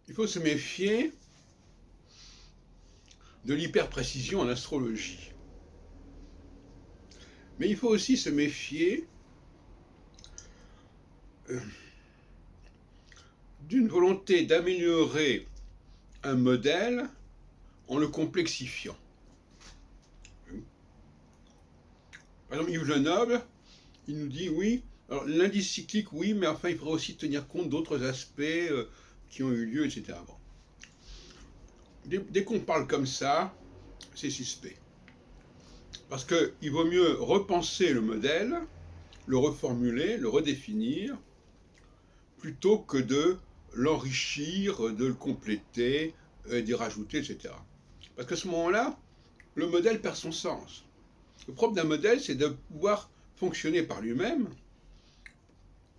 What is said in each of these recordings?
Il faut se méfier de l'hyperprécision en astrologie. Mais il faut aussi se méfier d'une volonté d'améliorer un modèle en le complexifiant. Par exemple, Yves Lenoble, il nous dit oui, alors l'indice cyclique, oui, mais enfin, il faudra aussi tenir compte d'autres aspects qui ont eu lieu, etc. Bon. Dès qu'on parle comme ça, c'est suspect. Parce qu'il vaut mieux repenser le modèle, le reformuler, le redéfinir, plutôt que de l'enrichir, de le compléter, d'y rajouter, etc. Parce qu'à ce moment-là, le modèle perd son sens. Le propre d'un modèle, c'est de pouvoir fonctionner par lui-même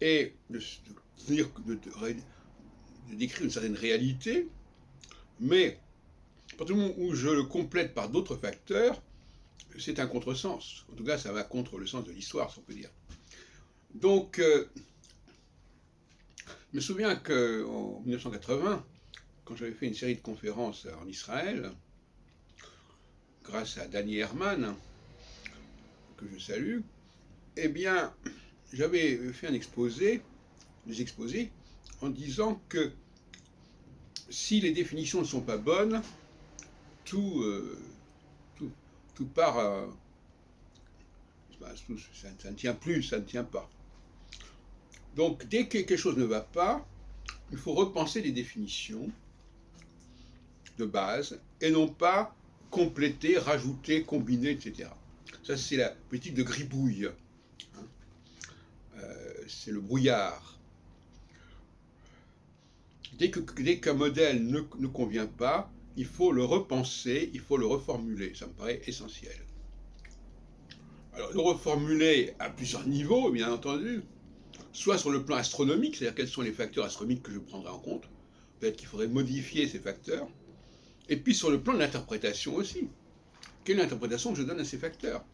et de décrire une certaine réalité, mais à partir du moment où je le complète par d'autres facteurs, c'est un contresens. En tout cas, ça va contre le sens de l'histoire, si on peut dire. Donc, je me souviens qu'en 1980, quand j'avais fait une série de conférences en Israël, grâce à Danny Herman, que je salue, eh bien, j'avais fait des exposés, en disant que si les définitions ne sont pas bonnes, tout part, ça ne tient plus, ça ne tient pas. Donc, dès que quelque chose ne va pas, il faut repenser les définitions de base et non pas compléter, rajouter, combiner, etc. Ça, c'est la politique de gribouille. C'est le brouillard. Dès qu'un modèle ne convient pas, il faut le repenser, il faut le reformuler. Ça me paraît essentiel. Alors, le reformuler à plusieurs niveaux, bien entendu, soit sur le plan astronomique, c'est-à-dire quels sont les facteurs astronomiques que je prendrai en compte, peut-être qu'il faudrait modifier ces facteurs, et puis sur le plan de l'interprétation aussi. Quelle est l'interprétation que je donne à ces facteurs?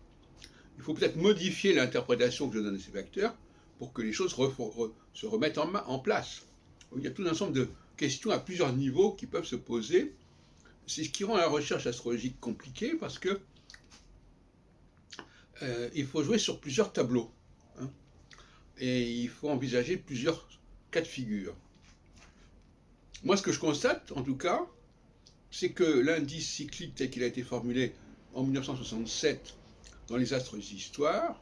Il faut peut-être modifier l'interprétation que je donne à ces facteurs pour que les choses se remettent en place. Il y a tout un ensemble de questions à plusieurs niveaux qui peuvent se poser. C'est ce qui rend la recherche astrologique compliquée parce que il faut jouer sur plusieurs tableaux. Et il faut envisager plusieurs cas de figure. Moi, ce que je constate, en tout cas, c'est que l'indice cyclique tel qu'il a été formulé en 1967 dans les astres des histoires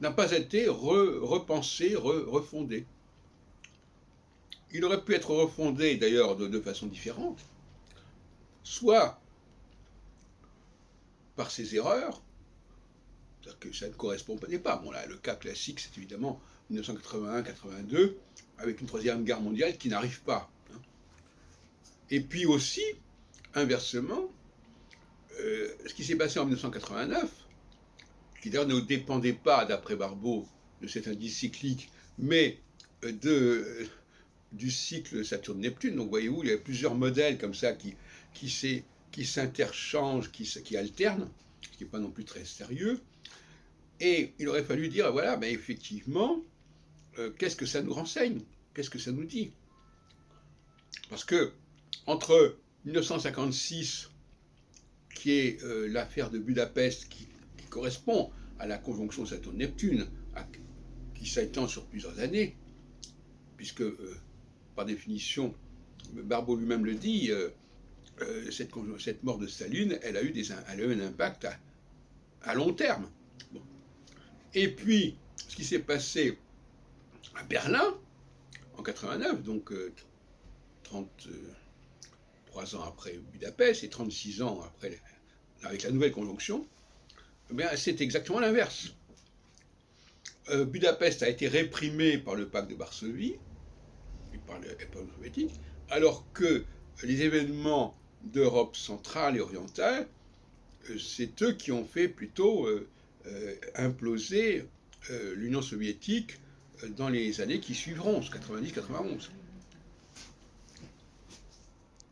n'a pas été repensé, refondé. Il aurait pu être refondé d'ailleurs de deux façons différentes, soit par ses erreurs, c'est-à-dire que ça ne correspondait pas. Bon là, le cas classique, c'est évidemment 1981-82, avec une troisième guerre mondiale qui n'arrive pas. Et puis aussi, inversement, ce qui s'est passé en 1989, qui d'ailleurs ne dépendait pas, d'après Barbeau, de cet indice cyclique, mais du cycle Saturne-Neptune. Donc voyez-vous, il y a plusieurs modèles comme ça qui s'interchangent, qui alternent, ce qui n'est pas non plus très sérieux. Et il aurait fallu dire, voilà, ben effectivement, qu'est-ce que ça nous renseigne? Qu'est-ce que ça nous dit? Parce que entre 1956, qui est l'affaire de Budapest, qui correspond à la conjonction Saturne-Neptune, qui s'étend sur plusieurs années, puisque, par définition, Barbeau lui-même le dit, cette mort de Staline, elle a eu un impact à long terme. Bon. Et puis, ce qui s'est passé à Berlin, en 89, donc 33 ans après Budapest et 36 ans après, avec la nouvelle conjonction, eh bien, c'est exactement l'inverse. Budapest a été réprimé par le pacte de Varsovie et par l'Union soviétique, alors que les événements d'Europe centrale et orientale, c'est eux qui ont fait plutôt imploser l'Union soviétique dans les années qui suivront, 90-91.